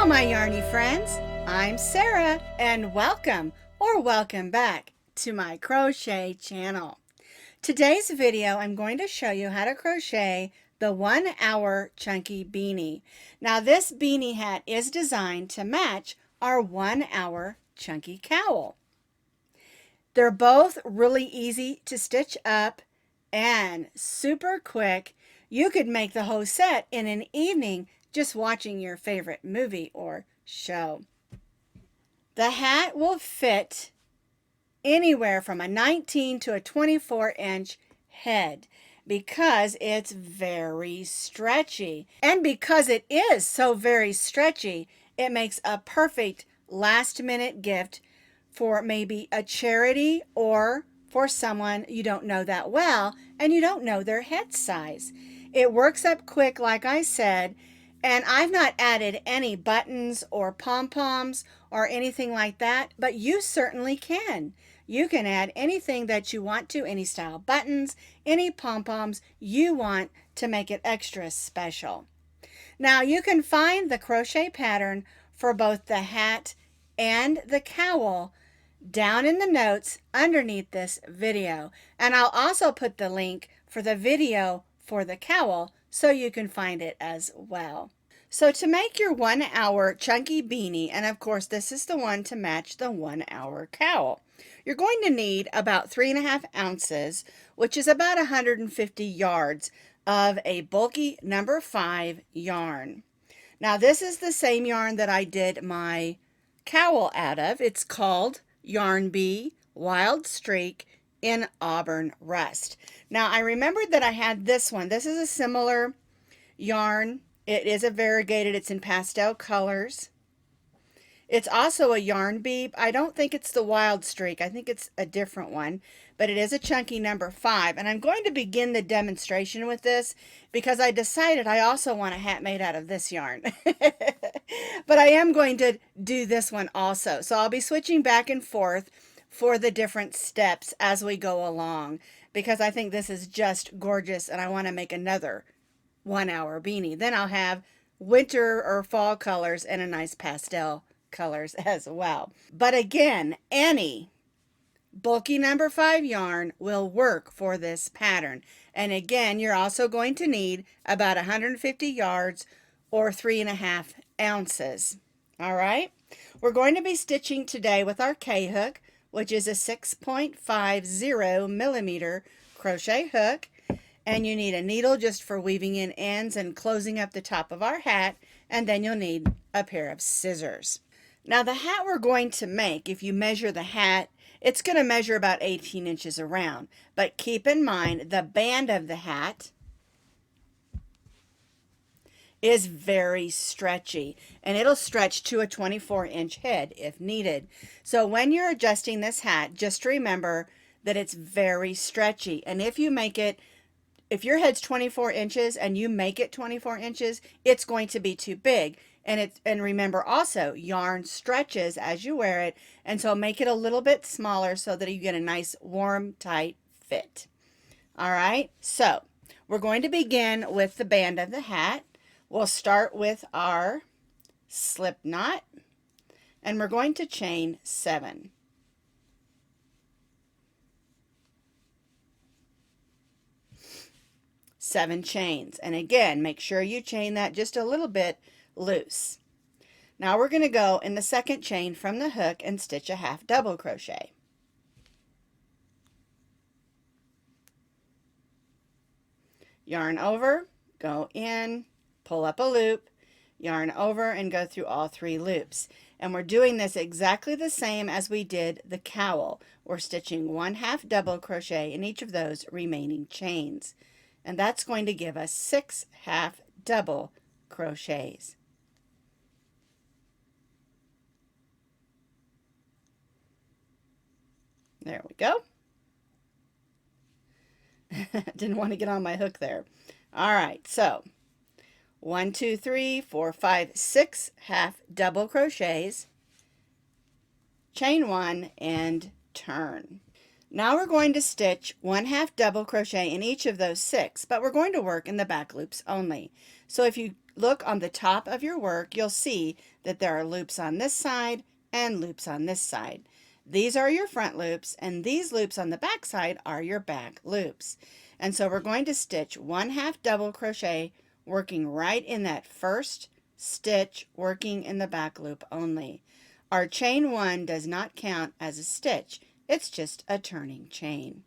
my yarny friends, I'm Sarah and welcome or welcome back to my crochet channel. Today's video I'm going to show you how to crochet the 1 hour chunky beanie. Now this beanie hat is designed to match our 1 hour chunky cowl. They're both really easy to stitch up and super quick. You could make the whole set in an evening just watching your favorite movie or show. The hat will fit anywhere from a 19 to a 24-inch head because it's very stretchy. And because it is so very stretchy, it makes a perfect last-minute gift for maybe a charity or for someone you don't know that well and you don't know their head size. It works up quick, like I said, and I've not added any buttons or pom-poms or anything like that, but you certainly can. You can add anything that you want to, any style buttons, any pom-poms you want to make it extra special. Now you can find the crochet pattern for both the hat and the cowl down in the notes underneath this video. And I'll also put the link for the video for the cowl so you can find it as well. So to make your 1 hour chunky beanie, and of course this is the one to match the 1 hour cowl, you're going to need about 3.5 ounces, which is about 150 yards of a bulky number 5 yarn. Now this is the same yarn that I did my cowl out of. It's called Yarn Bee Wild Streak in Auburn Rust. Now I remembered that I had this one. This is a similar yarn. It is a variegated. It's in pastel colors. It's also a Yarn Bee. I don't think it's the Wild Streak. I think it's a different one, but it is a chunky number 5. And I'm going to begin the demonstration with this because I decided I also want a hat made out of this yarn. But I am going to do this one also. So I'll be switching back and forth for the different steps as we go along because I think this is just gorgeous and I want to make another 1 hour beanie. Then I'll have winter or fall colors and a nice pastel colors as well. But again, any bulky number 5 yarn will work for this pattern. And again, you're also going to need about 150 yards or 3.5 ounces. All right. We're going to be stitching today with our K-hook, which is a 6.50 millimeter crochet hook. And you need a needle just for weaving in ends and closing up the top of our hat. And then you'll need a pair of scissors. Now the hat we're going to make, if you measure the hat, it's going to measure about 18 inches around. But keep in mind the band of the hat is very stretchy and it'll stretch to a 24-inch head if needed. So when you're adjusting this hat, just remember that it's very stretchy. And if you make it, if your head's 24 inches and you make it 24 inches, it's going to be too big. And remember also, yarn stretches as you wear it, and so make it a little bit smaller so that you get a nice warm, tight fit. All right, so we're going to begin with the band of the hat. We'll start with our slip knot, and we're going to chain 7. Seven chains, and again, make sure you chain that just a little bit loose. Now we're going to go in the second chain from the hook and stitch a half double crochet. Yarn over, go in, pull up a loop, yarn over, and go through all 3 loops. And we're doing this exactly the same as we did the cowl. We're stitching 1 half double crochet in each of those remaining chains. And that's going to give us 6 half double crochets. There we go. Didn't want to get on my hook there. All right, so 1, 2, 3, 4, 5, 6 half double crochets, chain 1 and turn. Now we're going to stitch 1 half double crochet in each of those 6, but we're going to work in the back loops only. So if you look on the top of your work, you'll see that there are loops on this side and loops on this side. These are your front loops, and these loops on the back side are your back loops. And so we're going to stitch 1/2 double crochet, working right in that first stitch, working in the back loop only. Our chain 1 does not count as a stitch. It's just a turning chain.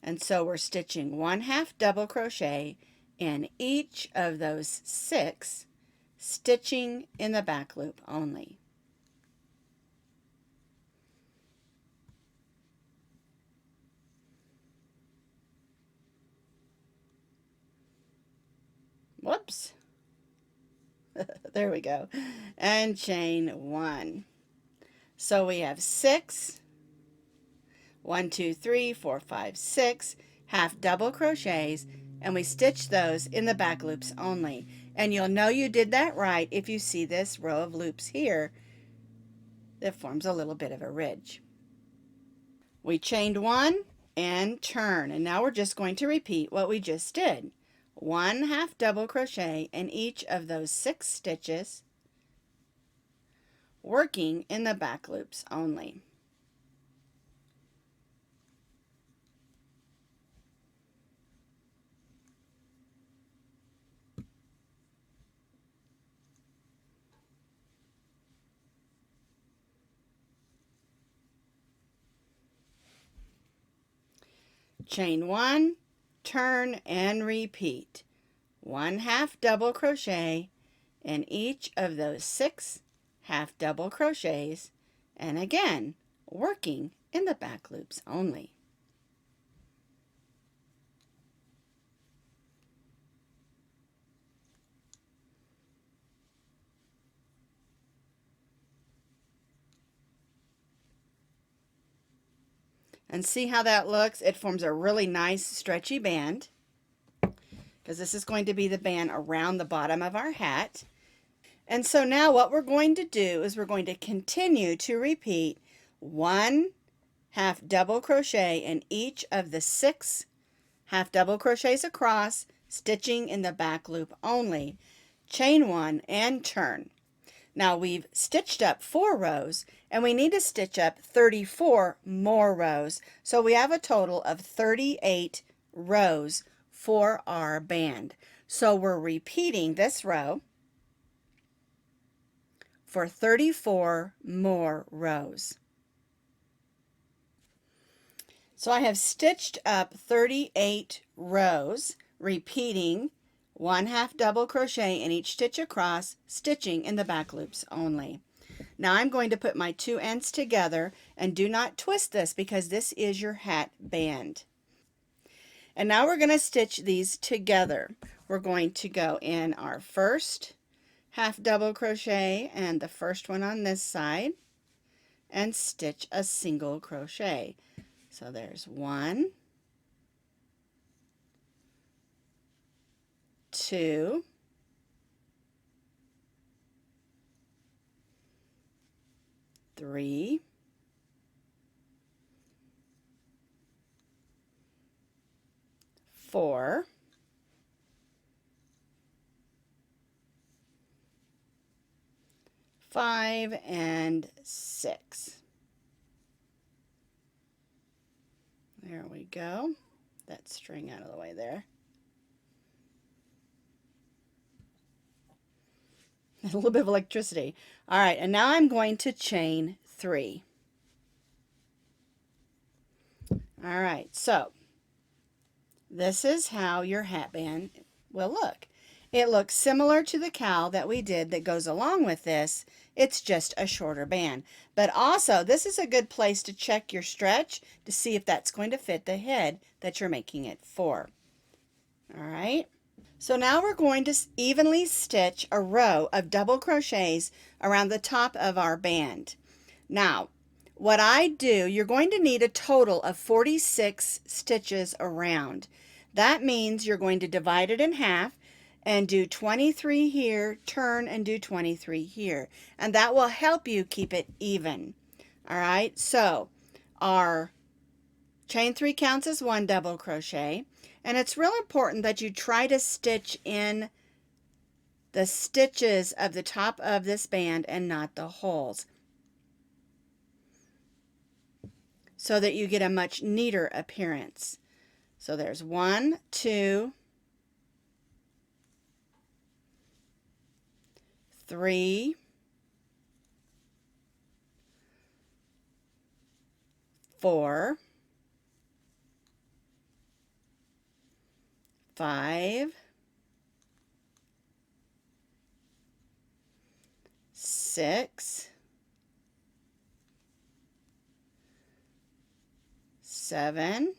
And so we're stitching 1/2 double crochet in each of those 6, stitching in the back loop only. Whoops. There we go. And chain 1. So we have 6, 1, 2, 3, 4, 5, 6 half double crochets, and we stitch those in the back loops only. And you'll know you did that right if you see this row of loops here that forms a little bit of a ridge. We chained 1 and turn, and now we're just going to repeat what we just did. 1/2 double crochet in each of those 6 stitches, working in the back loops only. Chain 1, turn, and repeat. 1/2 double crochet in each of those 6 half double crochets, and again working in the back loops only. And see how that looks? It forms a really nice stretchy band, because this is going to be the band around the bottom of our hat. And so now what we're going to do is we're going to continue to repeat 1/2 double crochet in each of the 6 half double crochets across, stitching in the back loop only. Chain 1 and turn. Now we've stitched up 4 rows, and we need to stitch up 34 more rows. So we have a total of 38 rows for our band. So we're repeating this row for 34 more rows. So I have stitched up 38 rows, repeating 1/2 double crochet in each stitch across, stitching in the back loops only. Now I'm going to put my 2 ends together, and do not twist this because this is your hat band. And now we're going to stitch these together. We're going to go in our first half double crochet and the first one on this side, and stitch a single crochet. So there's 1, 2, 3, 4, 5, and 6. There we go. That string out of the way there. A little bit of electricity. All right, and now I'm going to chain 3. All right, so this is how your hat band will look. It looks similar to the cowl that we did that goes along with this. It's just a shorter band. But also, this is a good place to check your stretch to see if that's going to fit the head that you're making it for. All right. So now we're going to evenly stitch a row of double crochets around the top of our band. Now, what I do, you're going to need a total of 46 stitches around. That means you're going to divide it in half and do 23 here, turn and do 23 here. And that will help you keep it even. All right, so our chain 3 counts as 1 double crochet. And it's real important that you try to stitch in the stitches of the top of this band and not the holes, so that you get a much neater appearance. So there's 1, 2, 3, 4, 5, 6, 7,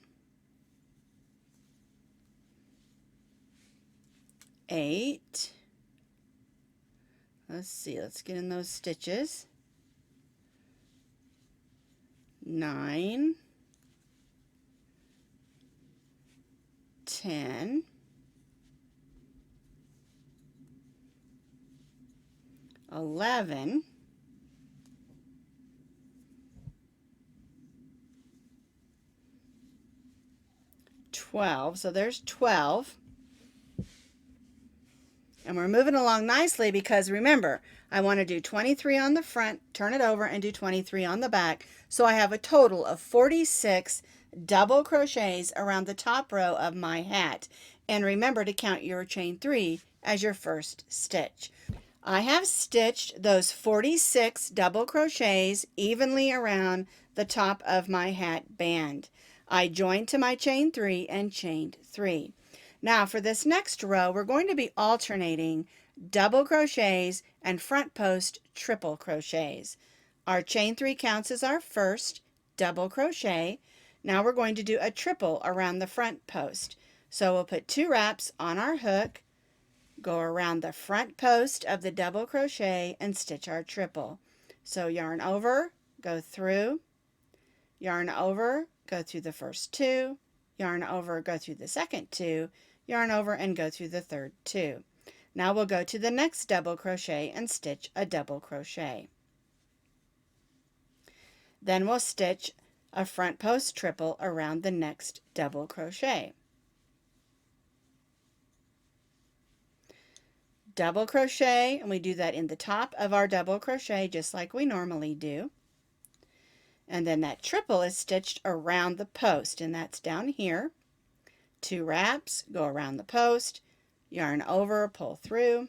8. Let's see, let's get in those stitches. 9, 10, 11, 12. So there's 12. And we're moving along nicely because remember, I want to do 23 on the front, turn it over, and do 23 on the back. So I have a total of 46 double crochets around the top row of my hat. And remember to count your chain 3 as your first stitch. I have stitched those 46 double crochets evenly around the top of my hat band. I joined to my chain 3 and chained 3. Now for this next row, we're going to be alternating double crochets and front post triple crochets. Our chain 3 counts as our first double crochet. Now we're going to do a triple around the front post. So we'll put 2 wraps on our hook, go around the front post of the double crochet and stitch our triple. So yarn over, go through, yarn over, go through the first 2, yarn over, go through the second 2, yarn over and go through the third 2. Now we'll go to the next double crochet and stitch a double crochet. Then we'll stitch a front post triple around the next double crochet. Double crochet, and we do that in the top of our double crochet just like we normally do. And then that triple is stitched around the post, and that's down here. 2 wraps, go around the post, yarn over, pull through,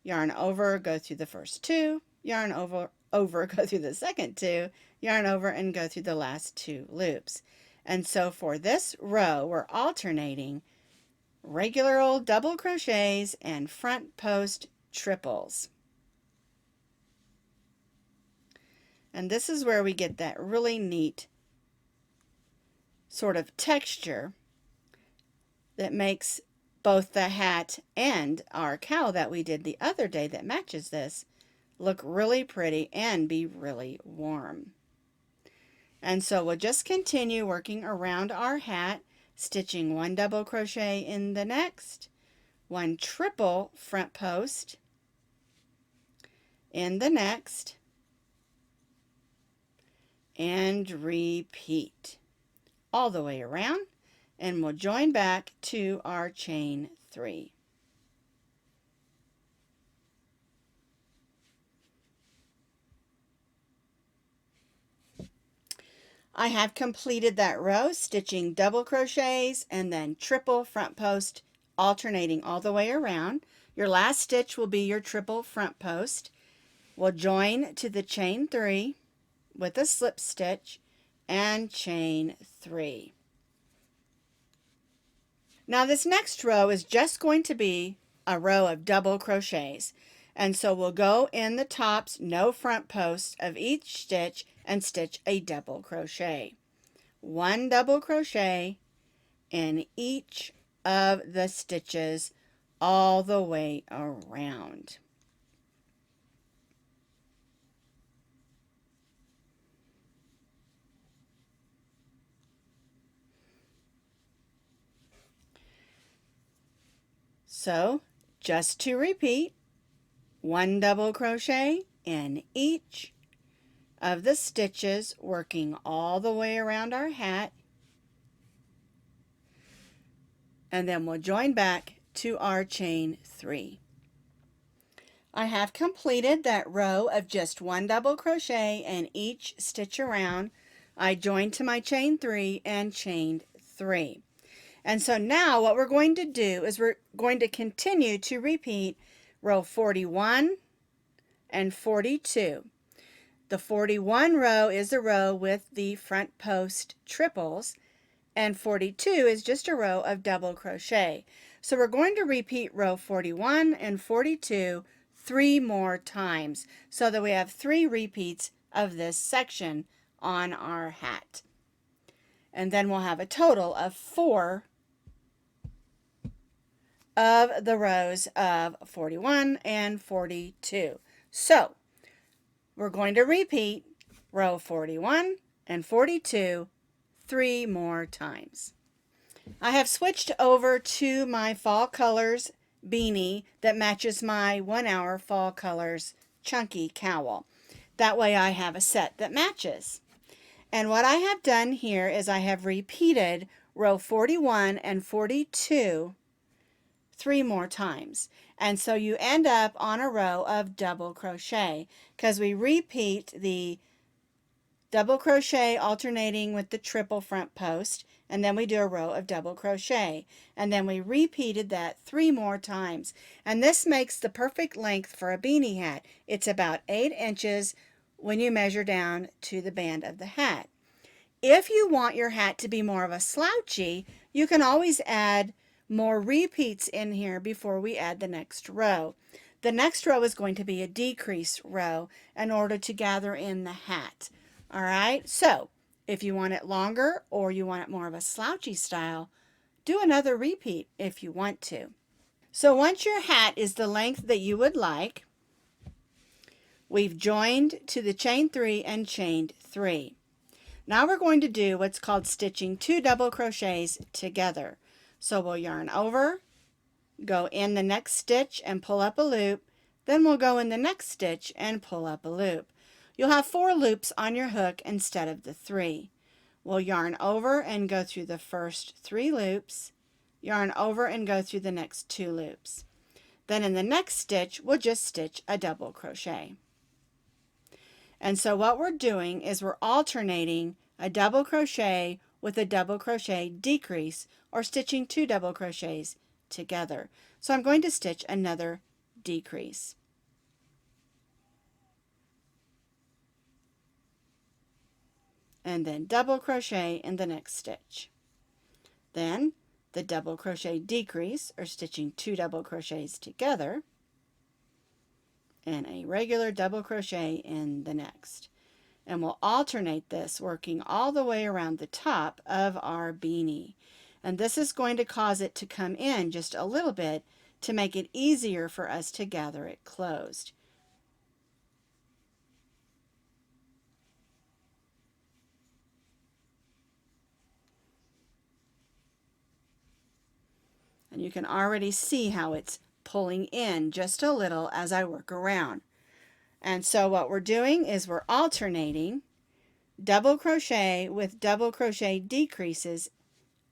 yarn over, go through the first 2, yarn over, go through the second 2, yarn over and go through the last 2 loops. And so for this row, we're alternating regular old double crochets and front post triples. And this is where we get that really neat sort of texture that makes both the hat and our cowl that we did the other day that matches this look really pretty and be really warm. And so we'll just continue working around our hat, stitching 1 double crochet in the next, 1 triple front post in the next, and repeat all the way around, and we'll join back to our chain 3. I have completed that row, stitching double crochets and then triple front post, alternating all the way around. Your last stitch will be your triple front post. We'll join to the chain 3 with a slip stitch and chain 3. Now this next row is just going to be a row of double crochets, and so we'll go in the tops, no front posts of each stitch and stitch a double crochet. 1 double crochet in each of the stitches all the way around. So just to repeat, 1 double crochet in each of the stitches, working all the way around our hat. and then we'll join back to our chain 3. I have completed that row of just 1 double crochet in each stitch around. I joined to my chain 3 and chained 3. And so now what we're going to do is we're going to continue to repeat row 41 and 42. The 41 row is the row with the front post triples, and 42 is just a row of double crochet. So we're going to repeat row 41 and 42 3 more times so that we have 3 repeats of this section on our hat. And then we'll have a total of 4 of the rows of 41 and 42. So we're going to repeat row 41 and 42 3 more times. I have switched over to my fall colors beanie that matches my 1 hour fall colors chunky cowl. That way I have a set that matches. And what I have done here is I have repeated row 41 and 42 3 more times. And so you end up on a row of double crochet because we repeat the double crochet alternating with the triple front post, and then we do a row of double crochet, and then we repeated that 3 more times. And this makes the perfect length for a beanie hat. It's about 8 inches when you measure down to the band of the hat. If you want your hat to be more of a slouchy, you can always add more repeats in here before we add the next row. The next row is going to be a decrease row in order to gather in the hat. All right, so if you want it longer or you want it more of a slouchy style, do another repeat if you want to. So once your hat is the length that you would like, we've joined to the chain 3 and chained 3. Now we're going to do what's called stitching 2 double crochets together. So we'll yarn over, go in the next stitch and pull up a loop, then we'll go in the next stitch and pull up a loop. You'll have 4 loops on your hook instead of the 3. We'll yarn over and go through the first 3 loops, yarn over and go through the next 2 loops. Then in the next stitch, we'll just stitch a double crochet. And so what we're doing is we're alternating a double crochet with a double crochet decrease, or stitching 2 double crochets together. So I'm going to stitch another decrease. And then double crochet in the next stitch. Then the double crochet decrease, or stitching 2 double crochets together, and a regular double crochet in the next. And we'll alternate this, working all the way around the top of our beanie. And this is going to cause it to come in just a little bit to make it easier for us to gather it closed. And you can already see how it's pulling in just a little as I work around. And so what we're doing is we're alternating double crochet with double crochet decreases,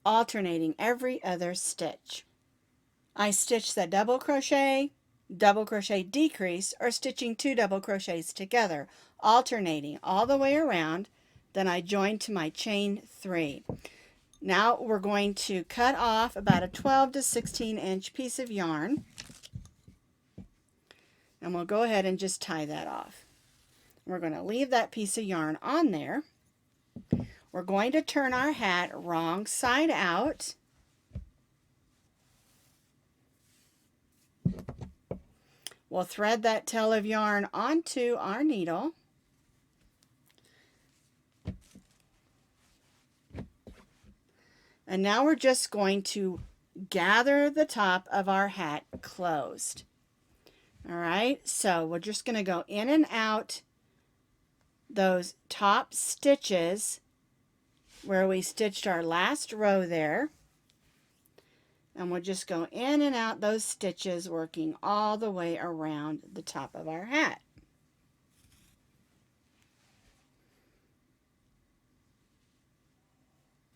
alternating every other stitch. I stitch the double crochet decrease, or stitching 2 double crochets together, alternating all the way around. Then I join to my chain 3. Now we're going to cut off about a 12 to 16 inch piece of yarn, and we'll go ahead and just tie that off. We're going to leave that piece of yarn on there. We're going to turn our hat wrong side out. We'll thread that tail of yarn onto our needle. And now we're just going to gather the top of our hat closed. All right, so we're just going to go in and out those top stitches where we stitched our last row there. And we'll just go in and out those stitches, working all the way around the top of our hat.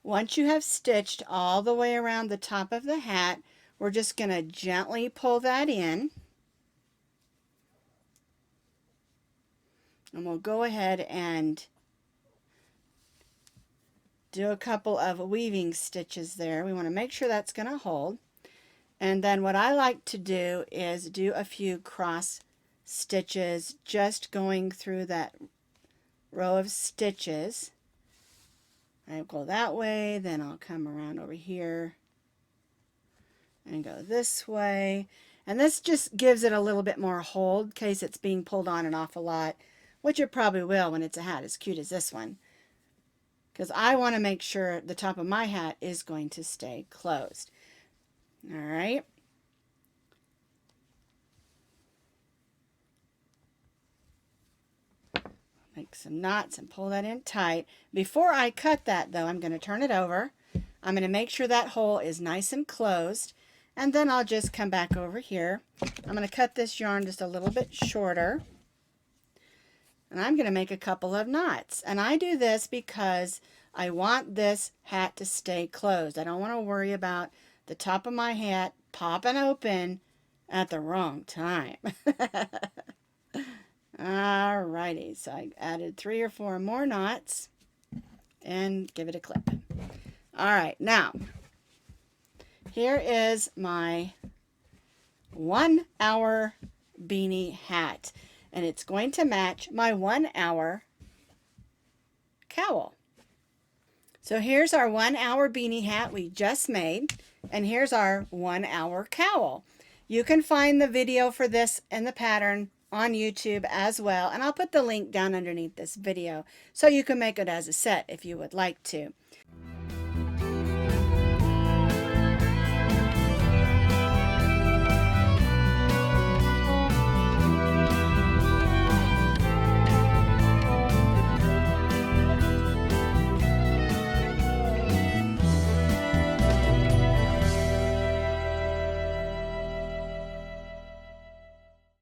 Once you have stitched all the way around the top of the hat, we're just going to gently pull that in. And we'll go ahead and do a couple of weaving stitches there. We want to make sure that's going to hold. And then what I like to do is do a few cross stitches, just going through that row of stitches. I'll go that way, then I'll come around over here and go this way. And this just gives it a little bit more hold in case it's being pulled on and off a lot, which it probably will when it's a hat as cute as this one. Because I want to make sure the top of my hat is going to stay closed. All right. Make some knots and pull that in tight. Before I cut that though, I'm going to turn it over. I'm going to make sure that hole is nice and closed. And then I'll just come back over here. I'm going to cut this yarn just a little bit shorter. And I'm going to make a couple of knots. And I do this because I want this hat to stay closed. I don't want to worry about the top of my hat popping open at the wrong time. Alrighty, so I added 3 or 4 more knots and give it a clip. Alright, now here is my 1 hour beanie hat, and it's going to match my 1 hour cowl. So here's our 1 hour beanie hat we just made, and here's our 1 hour cowl. You can find the video for this and the pattern on YouTube as well, and I'll put the link down underneath this video so you can make it as a set if you would like to.